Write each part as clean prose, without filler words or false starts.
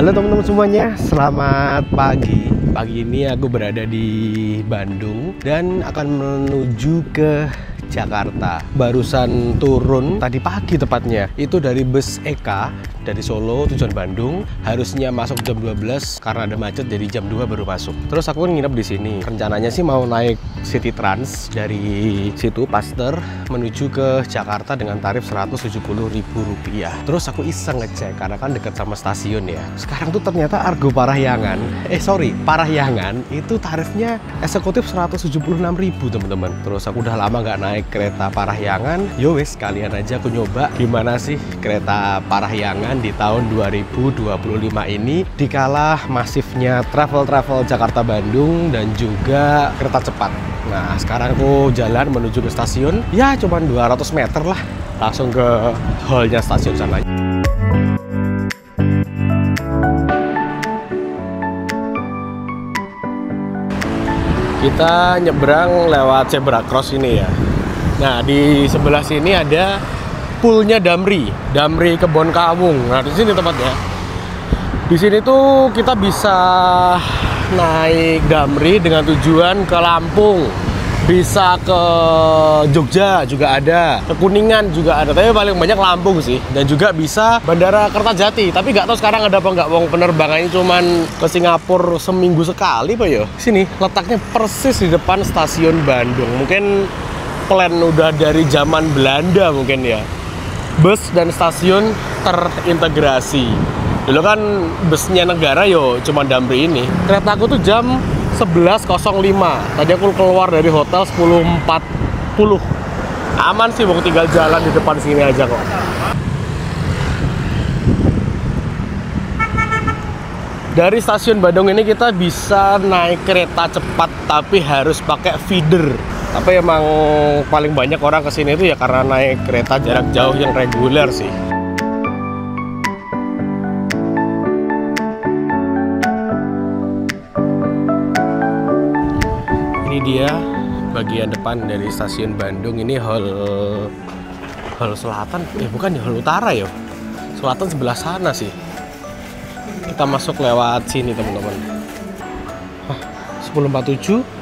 Halo teman-teman semuanya, selamat pagi. Pagi ini aku berada di Bandung dan akan menuju ke Jakarta. Barusan turun tadi pagi tepatnya. Itu dari bus Eka dari Solo tujuan Bandung. Harusnya masuk jam 12 karena ada macet, jadi jam 2 baru masuk. Terus aku nginep di sini. Rencananya sih mau naik City Trans dari situ Pasteur menuju ke Jakarta dengan tarif Rp170.000. Terus aku iseng ngecek karena kan dekat sama stasiun ya. Sekarang tuh ternyata Argo Parahyangan, Parahyangan itu tarifnya eksekutif Rp176.000 teman-teman. Terus aku udah lama nggak naik kereta Parahyangan. Yo wes, kalian aja aku nyoba gimana sih kereta Parahyangan di tahun 2025 ini dikala masifnya travel Jakarta Bandung dan juga kereta cepat. Nah, sekarang aku jalan menuju ke stasiun. Ya, cuman 200 meter lah. Langsung ke hallnya stasiun sana. Kita nyebrang lewat zebra cross ini ya. Nah, di sebelah sini ada poolnya Damri Kebon Kawung. Nah, di sini tempatnya. Di sini tuh kita bisa naik Damri dengan tujuan ke Lampung, bisa ke Jogja juga ada, ke Kuningan juga ada, tapi paling banyak Lampung sih. Dan juga bisa Bandara Kertajati, tapi nggak tahu sekarang ada apa nggak. Wong penerbangannya cuman ke Singapura seminggu sekali Pak yo. Sini letaknya persis di depan stasiun Bandung. Mungkin plan udah dari zaman Belanda mungkin ya. Bus dan stasiun terintegrasi. Dulu kan busnya negara yo cuma Damri ini. Keretaku tuh jam 11.05. Tadi aku keluar dari hotel 10.40. Aman sih, mau tinggal jalan di depan sini aja kok. Dari stasiun Bandung ini kita bisa naik kereta cepat, tapi harus pakai feeder. Tapi emang paling banyak orang kesini itu ya karena naik kereta jarak jauh yang reguler sih. Ini dia bagian depan dari stasiun Bandung. Ini hall selatan, bukan ya, hall utara ya. Selatan sebelah sana sih. Kita masuk lewat sini teman-teman. 10.47.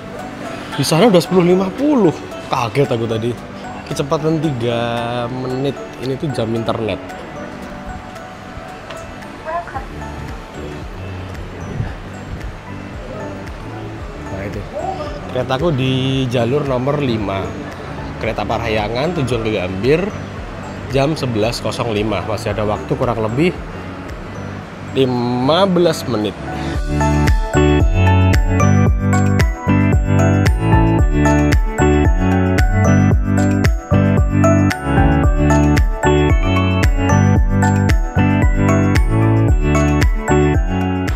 Di sana udah 10.50. Kaget aku tadi. Kecepatan 3 menit. Ini tuh jam internet. Nah itu. Keretaku di jalur nomor 5. Kereta Parahyangan tujuan ke Gambir jam 11.05. Masih ada waktu kurang lebih 15 menit.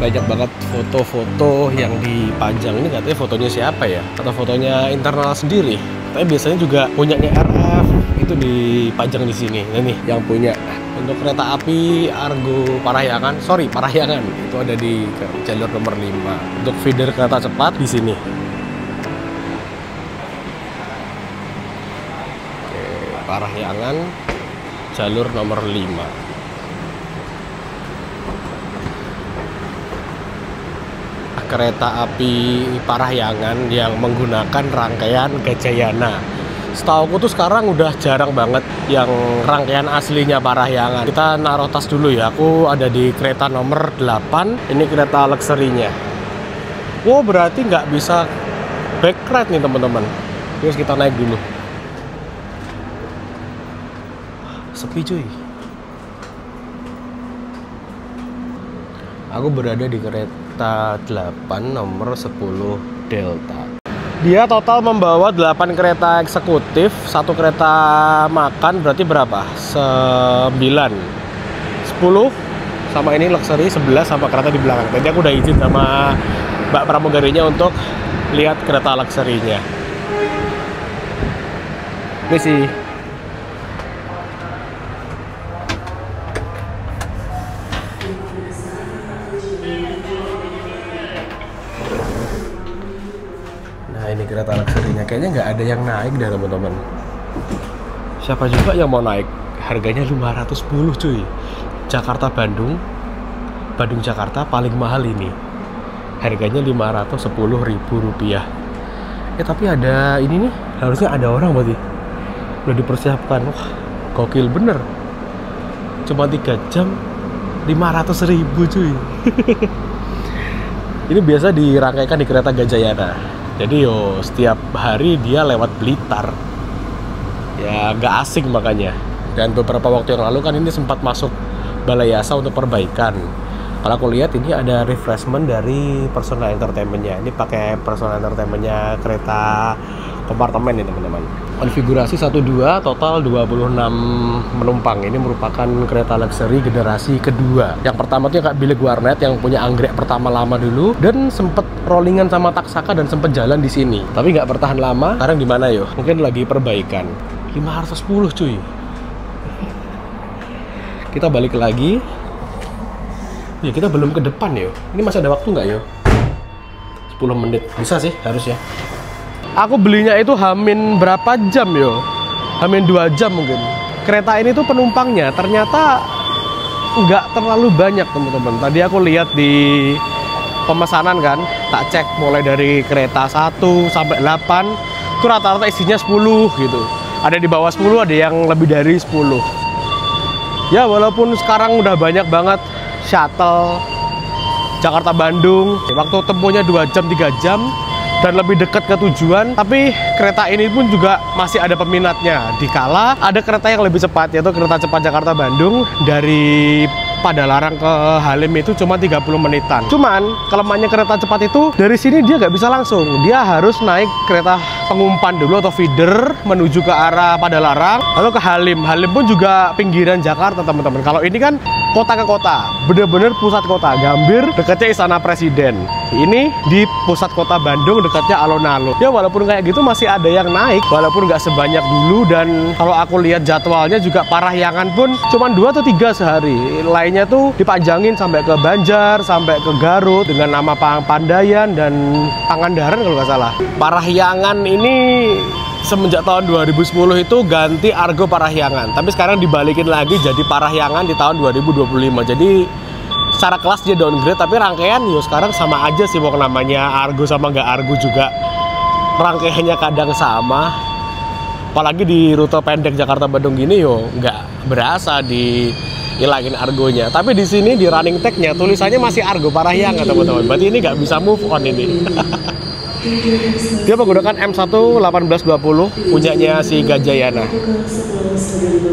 Banyak banget foto-foto yang dipajang. Ini katanya fotonya siapa ya? Atau fotonya internal sendiri. Tapi biasanya juga punyanya RF itu dipajang di sini. Nah, nih yang punya untuk kereta api Argo Parahyangan, Parahyangan itu ada di jalur nomor 5. Untuk feeder kereta cepat di sini. Oke, Parahyangan jalur nomor 5. Kereta api Parahyangan yang menggunakan rangkaian Gajayana. Setauku tuh sekarang udah jarang banget yang rangkaian aslinya Parahyangan. Kita naruh tas dulu ya. Aku ada di kereta nomor 8. Ini kereta luxury-nya. Wow, berarti nggak bisa back ride nih teman-teman. Terus kita naik dulu. Sepi cuy. Aku berada di kereta 8 nomor 10 Delta. Dia total membawa 8 kereta eksekutif, 1 kereta makan, berarti berapa? 9. 10 sama ini luxury, 11 sama kereta di belakang. Tadi aku udah izin sama Mbak pramugarinya untuk lihat kereta luxury-nya. Ini sih. Ini kereta luxury-nya kayaknya nggak ada yang naik deh teman-teman. Siapa juga yang mau naik? Harganya 510 cuy. Jakarta Bandung Bandung Jakarta paling mahal ini. Harganya Rp510.000. Tapi ada ini nih, harusnya ada orang berarti. Udah dipersiapkan. Wah, gokil bener. Cuma 3 jam 500.000 cuy. Ini biasa dirangkaikan di kereta Gajayana. Jadi setiap hari dia lewat Blitar. Ya gak asing makanya. Dan beberapa waktu yang lalu kan ini sempat masuk Balai Yasa untuk perbaikan. Kalau aku lihat ini ada refreshment dari personal entertainment-nya. Ini pakai personal entertainment-nya kereta kompartemen nih teman-teman. Konfigurasi 12, total 26 penumpang. Ini merupakan kereta luxury generasi kedua. Yang pertama tuh Kak bilik warnet yang punya anggrek pertama lama dulu, dan sempet rollingan sama Taksaka dan sempet jalan di sini. Tapi nggak bertahan lama. Sekarang di mana yo? Mungkin lagi perbaikan. 510 cuy. Kita balik lagi. Ya kita belum ke depan yo. Ini masih ada waktu nggak yo? 10 menit. Bisa sih harusnya. Aku belinya itu hamin berapa jam yo? Hamin 2 jam mungkin. Kereta ini tuh penumpangnya ternyata nggak terlalu banyak teman-teman. Tadi aku lihat di pemesanan kan, tak cek mulai dari kereta 1 sampai 8 itu rata-rata isinya 10 gitu. Ada di bawah 10, ada yang lebih dari 10. Ya walaupun sekarang udah banyak banget shuttle Jakarta-Bandung, waktu tempuhnya 2 jam 3 jam dan lebih dekat ke tujuan, tapi kereta ini pun juga masih ada peminatnya. Dikala ada kereta yang lebih cepat, yaitu kereta cepat Jakarta-Bandung dari Padalarang ke Halim itu cuma 30 menitan. Cuman kelemahannya kereta cepat itu dari sini dia nggak bisa langsung, dia harus naik kereta pengumpan dulu atau feeder menuju ke arah Padalarang lalu ke Halim. Halim pun juga pinggiran Jakarta teman-teman. Kalau ini kan kota ke kota, bener-bener pusat kota. Gambir dekatnya Istana Presiden, ini di pusat kota Bandung dekatnya alun-alun. Ya walaupun kayak gitu masih ada yang naik, walaupun nggak sebanyak dulu. Dan kalau aku lihat jadwalnya juga Parahyangan pun cuma 2 atau 3 sehari. Lainnya tuh dipanjangin sampai ke Banjar, sampai ke Garut dengan nama Pandayan dan Pangandaran kalau nggak salah. Parahyangan ini semenjak tahun 2010 itu ganti Argo Parahyangan, tapi sekarang dibalikin lagi jadi Parahyangan di tahun 2025. Jadi secara kelas dia downgrade, tapi rangkaian yo sekarang sama aja sih, mau namanya Argo sama nggak Argo juga rangkaiannya kadang sama. Apalagi di rute pendek Jakarta-Bandung gini yo nggak berasa dihilangin Argonya. Tapi di sini di running tag-nya tulisannya masih Argo Parahyangan teman-teman. Berarti ini nggak bisa move on ini. Dia menggunakan M1 1820 punyanya si Gajayana.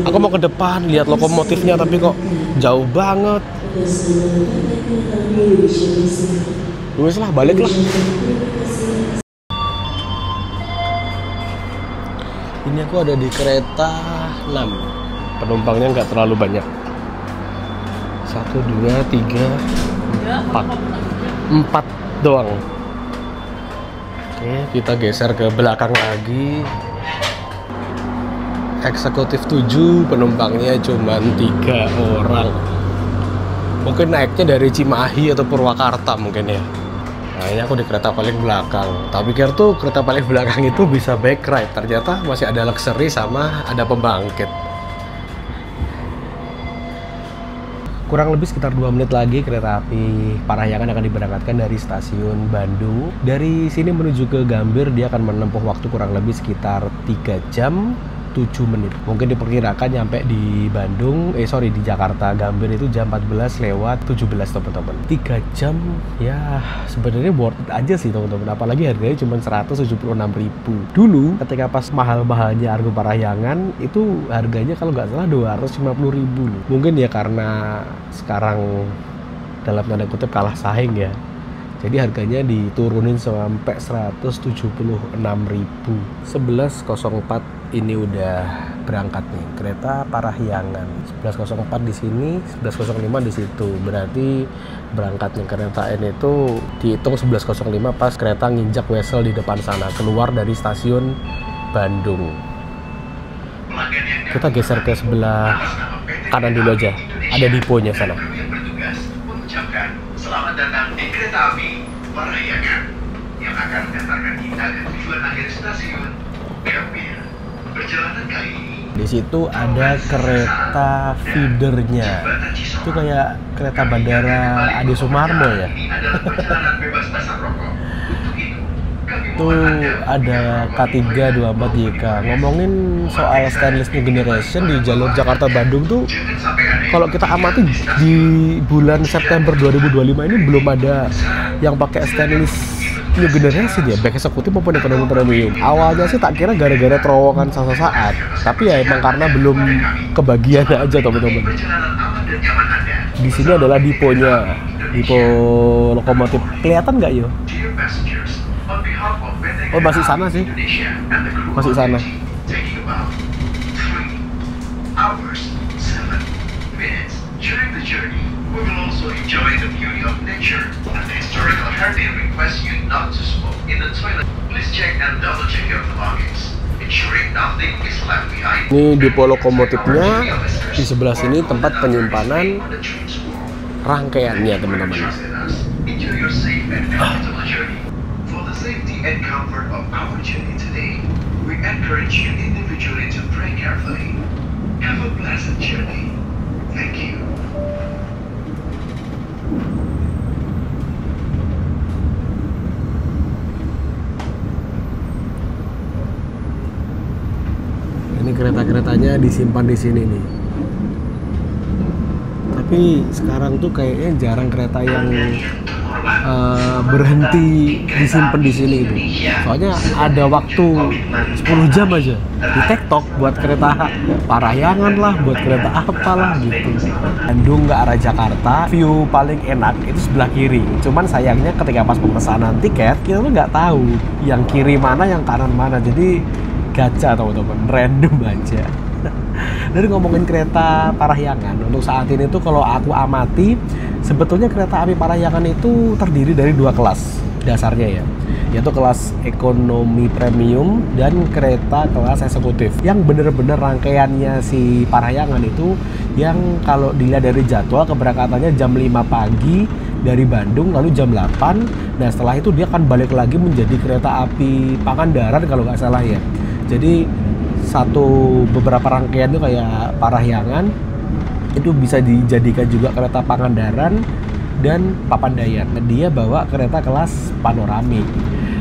Aku mau ke depan lihat lokomotifnya, tapi kok jauh banget. Wes lah, balik lah. Ini aku ada di kereta 6. Penumpangnya nggak terlalu banyak. 1, 2, 3, 4 doang. Oke, kita geser ke belakang lagi. Eksekutif 7, penumpangnya cuma 3 orang. Mungkin naiknya dari Cimahi atau Purwakarta mungkin ya. Nah ini aku di kereta paling belakang. Tak pikir tuh kereta paling belakang itu bisa back ride. Ternyata masih ada luxury sama ada pembangkit. Kurang lebih sekitar 2 menit lagi kereta api Parahyangan akan diberangkatkan dari stasiun Bandung. Dari sini menuju ke Gambir dia akan menempuh waktu kurang lebih sekitar 3 jam 7 menit. Mungkin diperkirakan nyampe di Bandung, di Jakarta Gambir itu jam 14:17 teman-teman. 3 jam ya sebenarnya worth it aja sih teman-teman. Apalagi harganya cuma 176.000. Dulu ketika pas mahal-mahalnya Argo Parahyangan itu harganya kalau nggak salah 250.000. Mungkin ya karena sekarang dalam tanda kutip kalah saing ya. Jadi harganya diturunin sampai 176.000. 11.04 ini udah berangkat nih kereta Parahyangan. 11.04 di sini, 11.05 di situ. Berarti berangkatnya kereta ini itu dihitung 11.05 pas kereta nginjak wesel di depan sana, keluar dari stasiun Bandung. Kita geser ke sebelah kanan dulu aja. Ada deponya sana. Selamat datang di kereta api Parahyangan yang akan mengantarkan kita ke tujuan akhir stasiun Gambir. Perjalanan kali ini Di situ ada kereta feedernya. Itu kayak kereta bandara Adi Sumarmo ya. Itu ada K324YK. Ngomongin soal stainless new generation di jalur Jakarta Bandung tuh, kalau kita amati di bulan September 2025 ini belum ada yang pakai stainless new generation ya, baik eksekutif maupun ekonomi premium. Awalnya sih tak kira gara-gara terowongan saat, tapi ya emang karena belum kebagian aja teman-teman. Di sini adalah diponya, dipo lokomotif. Kelihatan nggak yo? Oh, masih sana sih. Masih sana. Ini depo lokomotifnya. Di sebelah sini tempat penyimpanan rangkaiannya, teman-teman. Safety and comfort of our journey today, we encourage you individually to pray carefully. Have a pleasant journey. Thank you. Ini kereta-keretanya disimpan di sini nih. Tapi sekarang tuh kayaknya jarang kereta yang berhenti disimpan di sini itu. Soalnya ada waktu 10 jam aja di TikTok buat kereta Parahyangan lah, buat kereta apalah gitu. Bandung ke arah Jakarta, view paling enak itu sebelah kiri. Cuman sayangnya ketika pas pemesanan tiket, kita tuh nggak tahu yang kiri mana, yang kanan mana. Jadi gacha teman-teman, random aja. Dari ngomongin kereta Parahyangan, untuk saat ini tuh kalau aku amati, sebetulnya kereta api Parahyangan itu terdiri dari 2 kelas dasarnya ya, yaitu kelas ekonomi premium dan kereta kelas eksekutif. Yang bener-bener rangkaiannya si Parahyangan itu yang kalau dilihat dari jadwal keberangkatannya jam 5 pagi dari Bandung, lalu jam 8. Nah setelah itu dia akan balik lagi menjadi kereta api Pangandaran kalau nggak salah ya. Jadi beberapa rangkaian itu kayak Parahyangan itu bisa dijadikan juga kereta Pangandaran dan Papandayan. Dia bawa kereta kelas panoramik.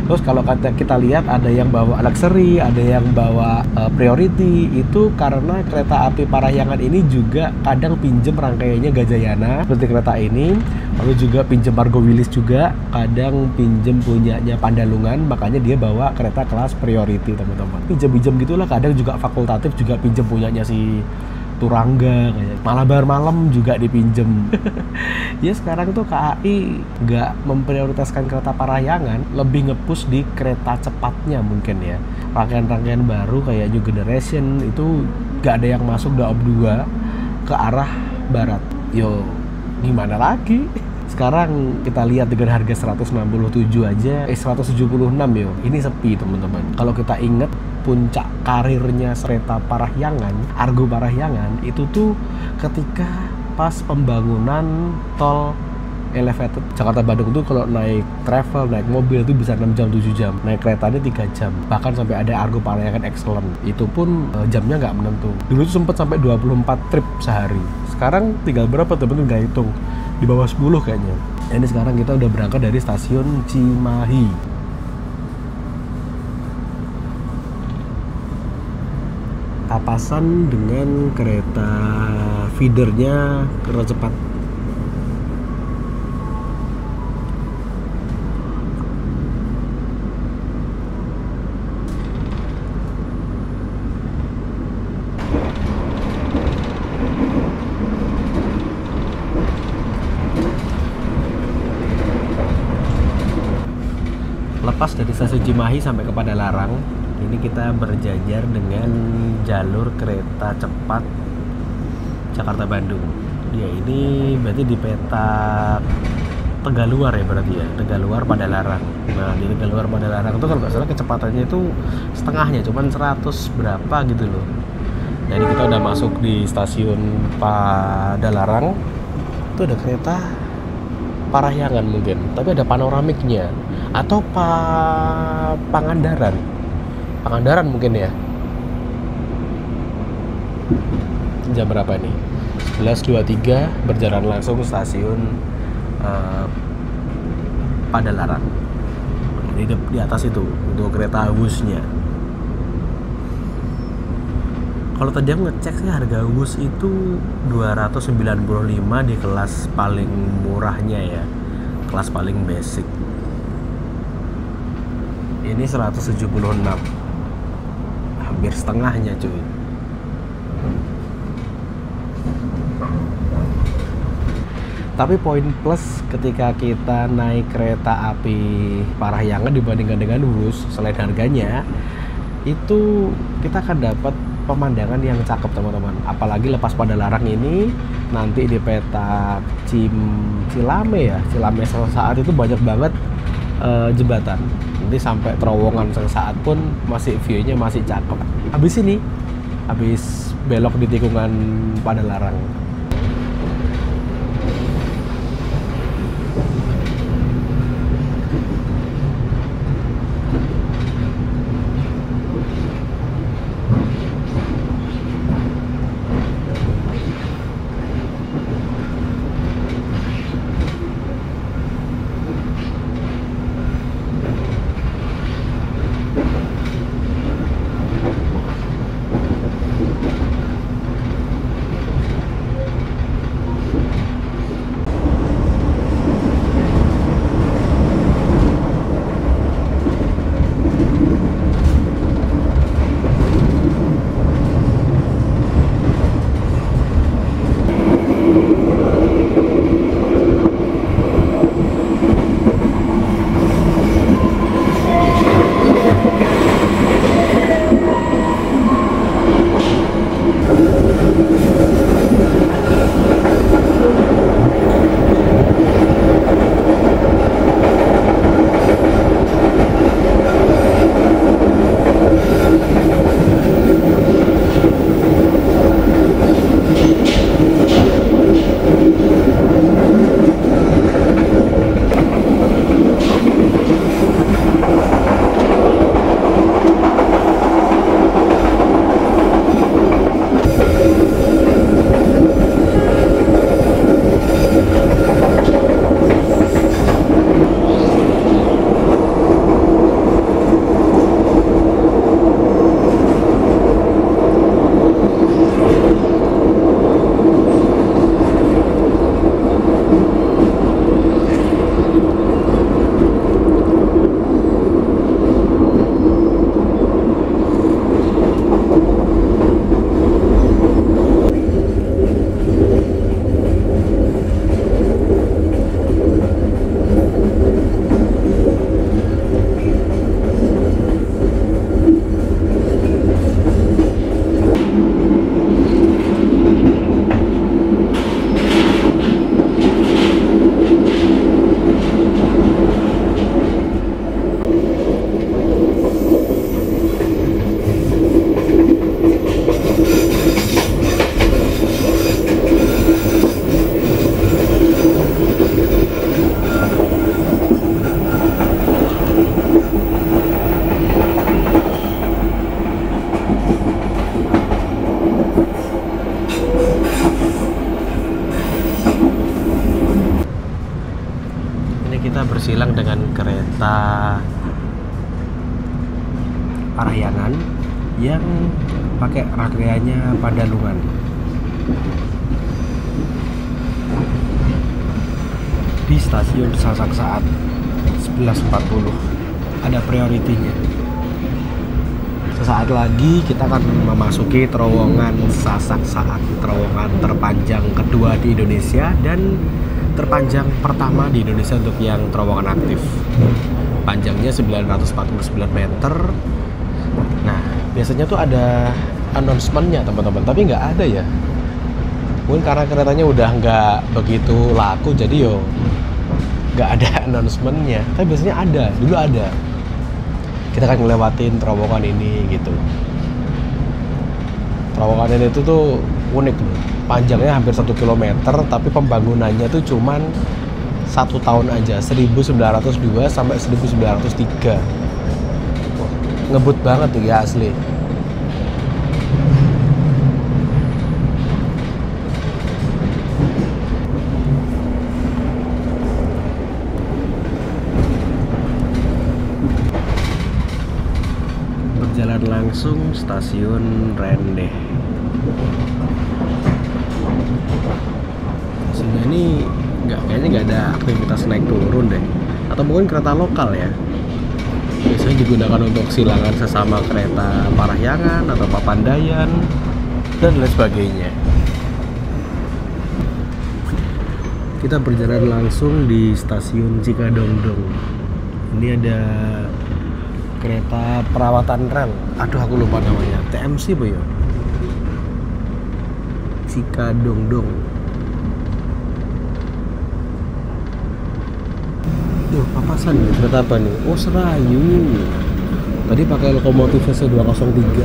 Terus kalau kita lihat ada yang bawa luxury, ada yang bawa priority. Itu karena kereta api Parahyangan ini juga kadang pinjem rangkaiannya Gajayana seperti kereta ini, lalu juga pinjem Argo Wilis juga, kadang pinjem punyanya Pandalungan, makanya dia bawa kereta kelas priority teman-teman. Pinjem-pinjem gitulah, kadang juga fakultatif juga pinjem punyanya si Turangga, kayak Malabar Malam juga dipinjem. Ya sekarang tuh KAI nggak memprioritaskan kereta Parahyangan, lebih nge-push di kereta cepatnya mungkin ya. Rangkaian-rangkaian baru kayak New Generation itu nggak ada yang masuk Daob 2 ke arah barat. Yo gimana lagi? Sekarang kita lihat dengan harga 167 aja, 176 yo. Ini sepi teman-teman. Kalau kita inget puncak karirnya kereta Parahyangan, Argo Parahyangan itu tuh ketika pas pembangunan tol elevated Jakarta Bandung tuh, kalau naik travel, naik mobil itu bisa 6 jam 7 jam, naik keretanya 3 jam, bahkan sampai ada Argo Parahyangan Excellent, itu pun jamnya nggak menentu. Dulu tuh sempat sampai 24 trip sehari. Sekarang tinggal berapa temen-temen, nggak hitung, di bawah 10 kayaknya. Ini sekarang kita udah berangkat dari stasiun Cimahi. Papasan dengan kereta feedernya, kereta cepat. Lepas dari stasiun Cimahi sampai ke Padalarang, ini kita berjajar dengan jalur kereta cepat Jakarta Bandung. Dia ini berarti di peta Tegaluar ya, berarti ya, Tegaluar Padalarang. Nah di Tegaluar Padalarang itu kalau nggak salah kecepatannya itu setengahnya, cuman 100 berapa gitu loh. Jadi kita udah masuk di stasiun Padalarang. Itu ada kereta Parahyangan mungkin, tapi ada panoramiknya atau Pangandaran mungkin ya. Jam berapa nih? 11.23, berjalan langsung ke stasiun Padalarang. Di atas itu untuk kereta Wusnya. Kalau tadi aku ngecek sih harga Wus itu 295 di kelas paling murahnya ya, kelas paling basic. Ini 176, hampir setengahnya cuy. Tapi poin plus ketika kita naik kereta api Parahyangan dibandingkan dengan Wus, selain harganya, itu kita akan dapat pemandangan yang cakep teman-teman. Apalagi lepas Padalarang ini, nanti di peta Cilame ya, Cilame Saat itu banyak banget jembatan. Nanti sampai terowongan Saat pun masih view-nya masih cakep. Habis ini, habis belok di tikungan Padalarang. Kita bersilang dengan kereta Parahyangan yang pakai rangkaiannya Padalungan. Di stasiun Sasak Saat 11.40 ada prioritinya. Sesaat lagi kita akan memasuki terowongan Sasak Saat, terowongan terpanjang kedua di Indonesia dan terpanjang pertama di Indonesia untuk yang terowongan aktif. Panjangnya 949 meter. Nah, biasanya tuh ada announcement-nya teman-teman, tapi nggak ada ya. Mungkin karena keretanya udah nggak begitu laku, jadi yo nggak ada announcement-nya. Tapi biasanya ada, dulu ada. Kita akan ngelewatin terowongan ini gitu. Terowongan ini tuh unik loh. Panjangnya hampir 1 km, tapi pembangunannya tuh cuman 1 tahun aja, 1902 sampai 1903. Wah, ngebut banget tuh ya asli. jalan langsung stasiun Rendeh. Stasiunnya ini kayaknya nggak ada aktivitas naik turun deh, atau mungkin kereta lokal ya. Biasanya digunakan untuk silangan sesama kereta Parahyangan atau Papandayan dan lain sebagainya. Kita berjalan langsung di stasiun Cikadongdong. Ini ada kereta perawatan rel. Aduh, aku lupa namanya. TMC apa ya? Cikadongdong. Duh, papasan nih, kereta apa nih? Oh, Serayu. Tadi pakai lokomotif VC203.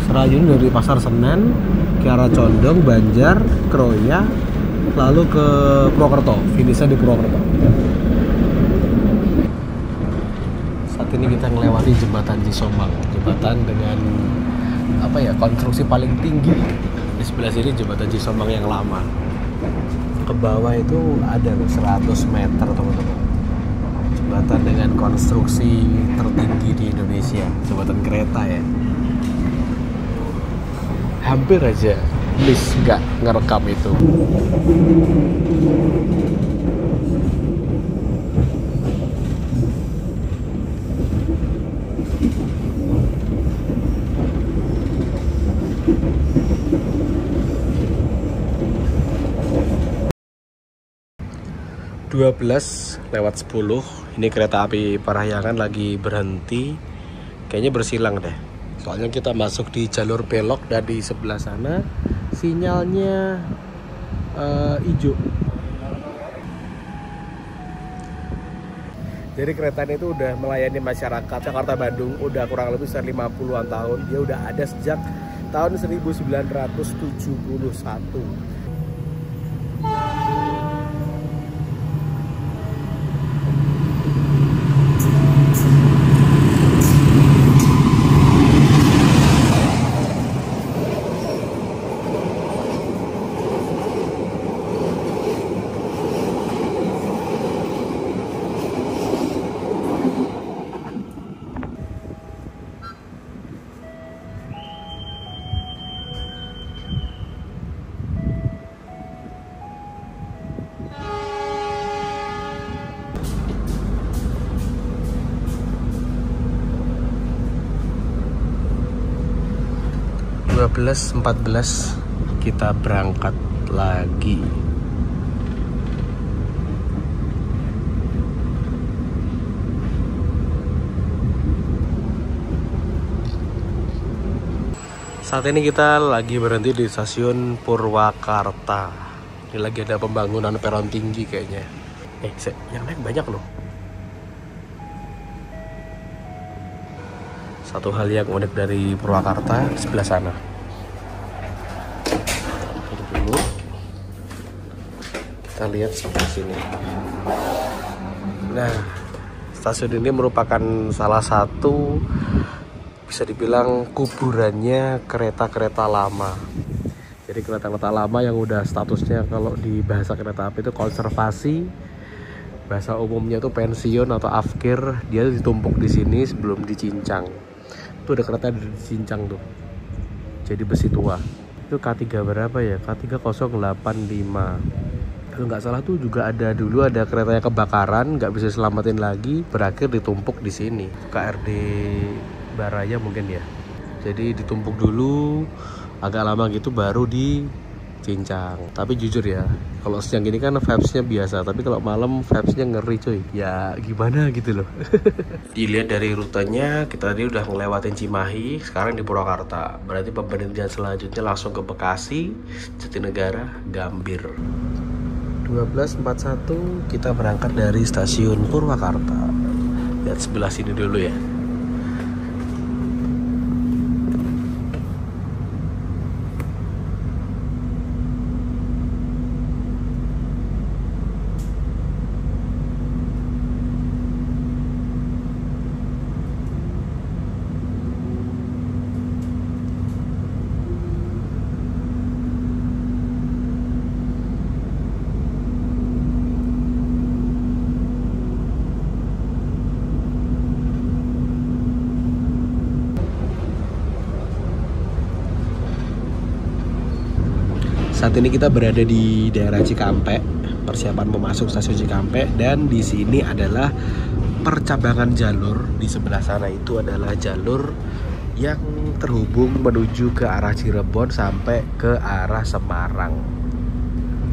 Serayu ini dari Pasar Senen ke arah Condong, Banjar, Kroya, lalu ke Purwokerto. Finishnya di Purwokerto. Saat ini kita melewati jembatan Cisomang, jembatan dengan konstruksi paling tinggi. Di sebelah sini jembatan Cisomang yang lama. Ke bawah itu ada 100 meter teman-teman. Jembatan dengan konstruksi tertinggi di Indonesia, jembatan kereta ya. Hampir aja please nggak ngerekam itu. (12:10) ini kereta api Parahyangan lagi berhenti, kayaknya bersilang deh. Soalnya kita masuk di jalur belok dan di sebelah sana sinyalnya hijau. Jadi kereta ini tuh udah melayani masyarakat Jakarta Bandung udah kurang lebih 50-an tahun. Dia udah ada sejak tahun 1971. (12:14) kita berangkat lagi. Saat ini kita lagi berhenti di stasiun Purwakarta. Ini lagi ada pembangunan peron tinggi kayaknya. Yang naik banyak loh. Satu hal yang unik dari Purwakarta sebelah sana. Dulu kita lihat sebelah sini. Nah, stasiun ini merupakan salah satu, bisa dibilang, kuburannya kereta-kereta lama. Jadi kereta-kereta lama yang udah statusnya kalau di bahasa kereta api itu konservasi, bahasa umumnya itu pensiun atau afkir. Dia ditumpuk di sini sebelum dicincang. Itu ada kereta dicincang tuh, jadi besi tua. Itu K3 berapa ya? K3085. Kalau nggak salah tuh juga ada dulu ada kereta yang kebakaran, nggak bisa selamatin lagi, berakhir ditumpuk di sini. KRD Baraya mungkin ya. Jadi ditumpuk dulu agak lama gitu baru dicincang. Tapi jujur ya, kalau siang gini kan vibes-nya biasa, tapi kalau malam vibes-nya ngeri cuy. Ya gimana gitu loh. Dilihat dari rutenya, kita tadi udah ngelewatin Cimahi, sekarang di Purwakarta. Berarti pemberhentian selanjutnya langsung ke Bekasi, Jatinegara, Gambir. 12:41 kita berangkat dari stasiun Purwakarta. Lihat sebelah sini dulu ya. Saat ini kita berada di daerah Cikampek, persiapan mau masuk stasiun Cikampek, dan di sini adalah percabangan jalur. Di sebelah sana itu adalah jalur yang terhubung menuju ke arah Cirebon sampai ke arah Semarang.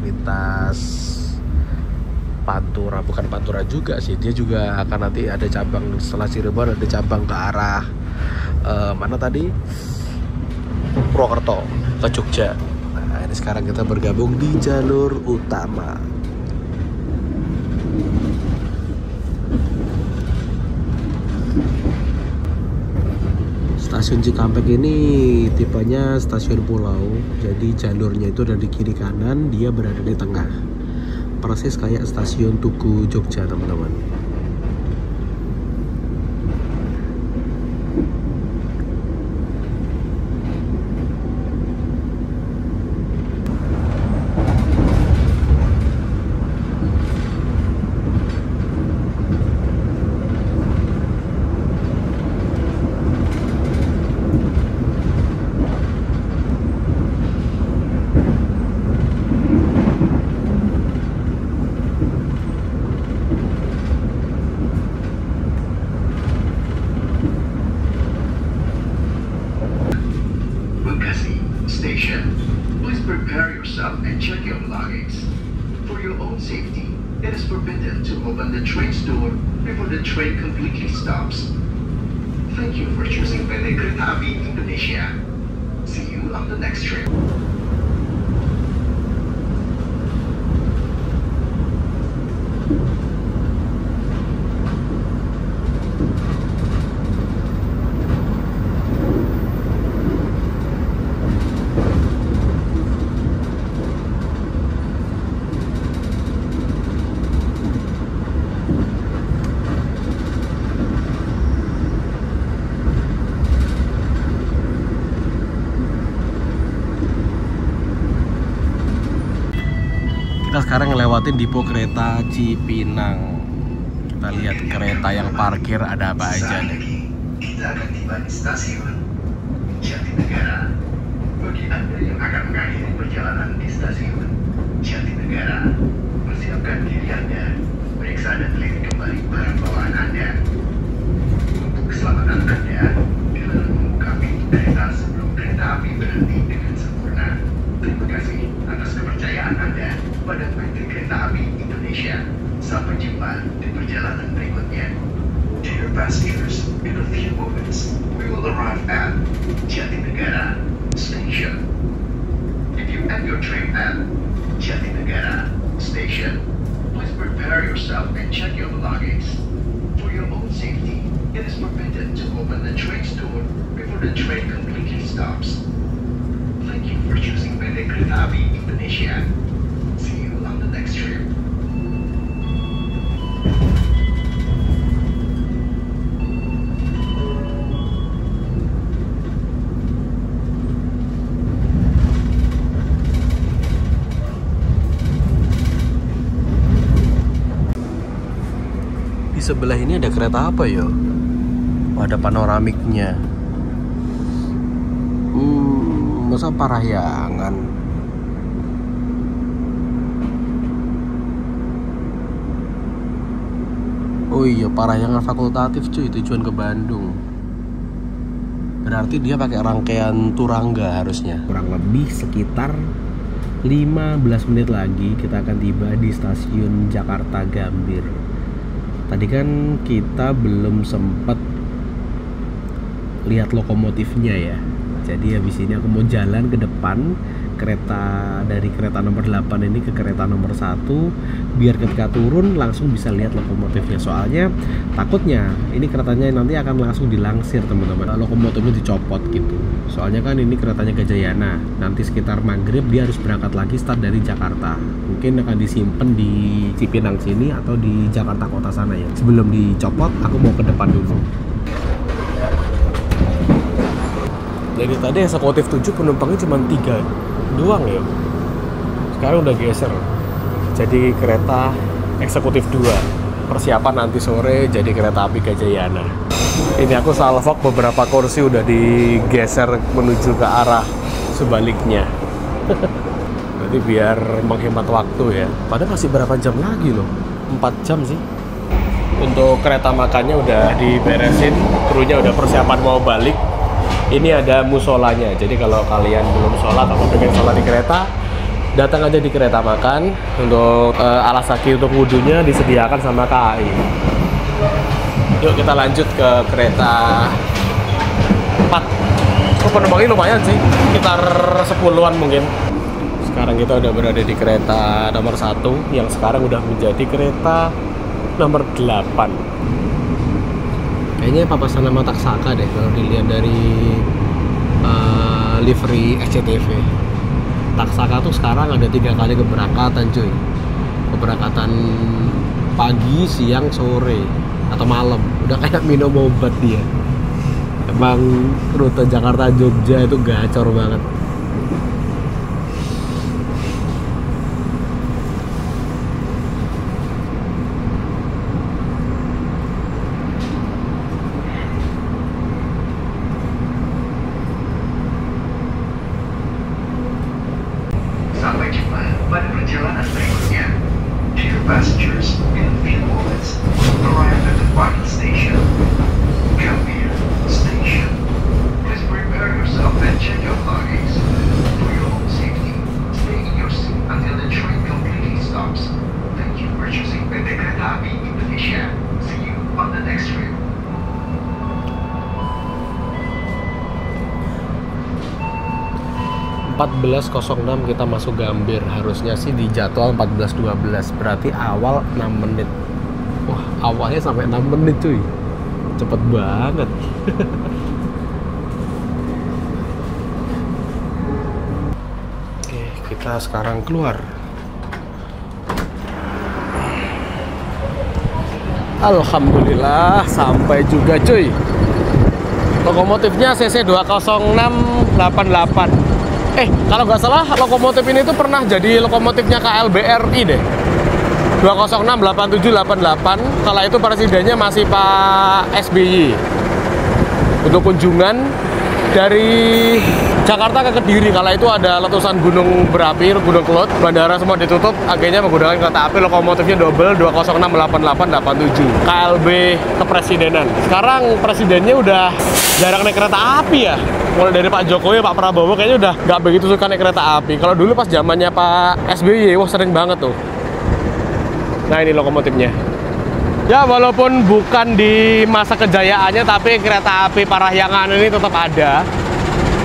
Lintas Pantura, bukan Pantura juga sih, dia juga akan nanti ada cabang setelah Cirebon, ada cabang ke arah mana tadi? Purwokerto ke Jogja. Nah, ini sekarang kita bergabung di jalur utama. Stasiun Cikampek ini tipenya stasiun pulau, jadi jalurnya itu dari kiri kanan, dia berada di tengah. Persis kayak stasiun Tugu Jogja, teman-teman. Please prepare yourself and check your belongings. For your own safety, it is forbidden to open the train's door before the train completely stops. Thank you for choosing PT Kereta Api Indonesia. See you on the next train. Kita sekarang ngelewatin depo kereta Cipinang. Kita lihat kereta yang parkir ada apa aja nih. Kita akan tiba di stasiun Jatinegara. Bagi Anda yang akan mengakhiri perjalanan di stasiun Jatinegara, persiapkan diri Anda, periksa dan teliti kembali barang bawaan Anda. Untuk keselamatan Anda, dilarang membuka pintu kereta sebelum kereta api berhenti dengan sempurna. Terima kasih atas kepercayaan Anda pada PT Kereta Api Indonesia. Sampai jumpa di perjalanan berikutnya. Dear passengers, in a few moments, we will arrive at Jatinegara Station. If you end your train at Jatinegara Station, please prepare yourself and check your belongings. For your own safety, it is forbidden to open the train's door before the train completely stops. Thank you for choosing PT Kereta Api Indonesia. See you on the next trip. Di sebelah ini ada kereta apa ya? Ada panoramiknya. Masa Parahyangan? Oh iya, Parahyangan fakultatif cuy, tujuan ke Bandung. Berarti dia pakai rangkaian Turangga harusnya. Kurang lebih sekitar 15 menit lagi kita akan tiba di stasiun Jakarta Gambir. Tadi kan kita belum sempat lihat lokomotifnya ya. Jadi habis ini aku mau jalan ke depan dari kereta nomor 8 ini ke kereta nomor 1 biar ketika turun langsung bisa lihat lokomotifnya. Soalnya takutnya ini keretanya nanti akan langsung dilangsir, teman-teman. Lokomotifnya dicopot gitu. Soalnya kan ini keretanya Gajayana. Nanti sekitar maghrib dia harus berangkat lagi start dari Jakarta. Mungkin akan disimpan di Cipinang sini atau di Jakarta Kota sana ya. Sebelum dicopot aku mau ke depan dulu. Jadi tadi eksekutif 7 penumpangnya cuma 3 doang ya. Sekarang udah geser. Jadi kereta eksekutif 2. Persiapan nanti sore jadi kereta api Gajayana. Ini aku salvok beberapa kursi udah digeser menuju ke arah sebaliknya. Berarti biar menghemat waktu ya. Padahal masih berapa jam lagi loh? 4 jam sih. Untuk kereta makannya udah diberesin, krunya udah persiapan mau balik. Ini ada musolanya, jadi kalau kalian belum sholat atau pengen sholat di kereta, datang aja di kereta makan. Untuk alas kaki untuk wudhunya disediakan sama KAI. Yuk kita lanjut ke kereta 4. Penumpangnya lumayan sih, sekitar 10-an mungkin. Sekarang kita udah berada di kereta nomor 1 yang sekarang udah menjadi kereta nomor 8. Kayaknya papasan nama Taksaka deh kalau dilihat dari livery SCTV. Taksaka tuh sekarang ada 3 kali keberangkatan cuy. Keberangkatan pagi, siang, sore atau malam. Udah kayak minum obat dia. Emang rute Jakarta Jogja itu gacor banget. Sampai jumpa pada perjalanan berikutnya. Dear passengers, in a few moments, we'll arrive at the final station. Gambir Station. Please prepare yourself and check your luggage. For your own safety, stay in your seat until the train completely stops. Thank you for choosing PT Kereta Api Indonesia. See you on the next trip. .14.06 kita masuk Gambir. Harusnya sih di jadwal 14.12, berarti awal 6 menit. Wah, awalnya sampai 6 menit cuy, cepet banget. Oke, kita sekarang keluar. Alhamdulillah sampai juga cuy. Lokomotifnya CC 20688. Kalau nggak salah lokomotif ini tuh pernah jadi lokomotifnya KLBRI deh. 2068788. Kala itu presidennya masih Pak SBY. Untuk kunjungan dari Jakarta ke Kediri, kala itu ada letusan gunung berapi, gunung Kelot, bandara semua ditutup, akhirnya menggunakan kereta api lokomotifnya double 2068887 KLB kepresidenan. Sekarang presidennya udah jarang naik kereta api ya. Mulai dari Pak Jokowi, Pak Prabowo kayaknya udah nggak begitu suka naik kereta api. Kalau dulu pas zamannya Pak SBY, wah sering banget tuh. Nah ini lokomotifnya. Ya walaupun bukan di masa kejayaannya, tapi kereta api Parahyangan ini tetap ada.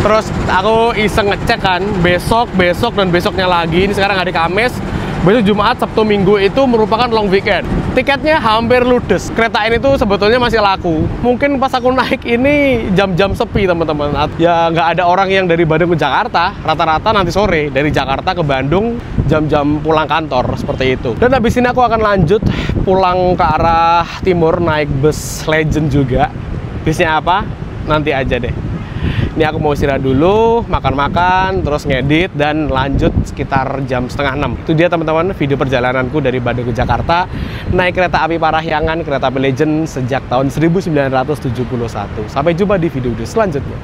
Terus aku iseng ngecek kan, besok dan besoknya lagi. Ini sekarang hari Kamis, besok Jumat, Sabtu, Minggu itu merupakan long weekend. Tiketnya hampir ludes. Kereta ini tuh sebetulnya masih laku. Mungkin pas aku naik ini jam-jam sepi teman-teman. Ya nggak ada orang yang dari Bandung ke Jakarta. Rata-rata nanti sore dari Jakarta ke Bandung jam-jam pulang kantor seperti itu. Dan habis ini aku akan lanjut pulang ke arah timur naik bus Legend juga. Bisnya apa? Nanti aja deh. Ini aku mau istirahat dulu, makan-makan, terus ngedit, dan lanjut sekitar jam setengah 6. Itu dia teman-teman video perjalananku dari Bandung ke Jakarta naik kereta api Parahyangan, kereta api Legend sejak tahun 1971. Sampai jumpa di video selanjutnya.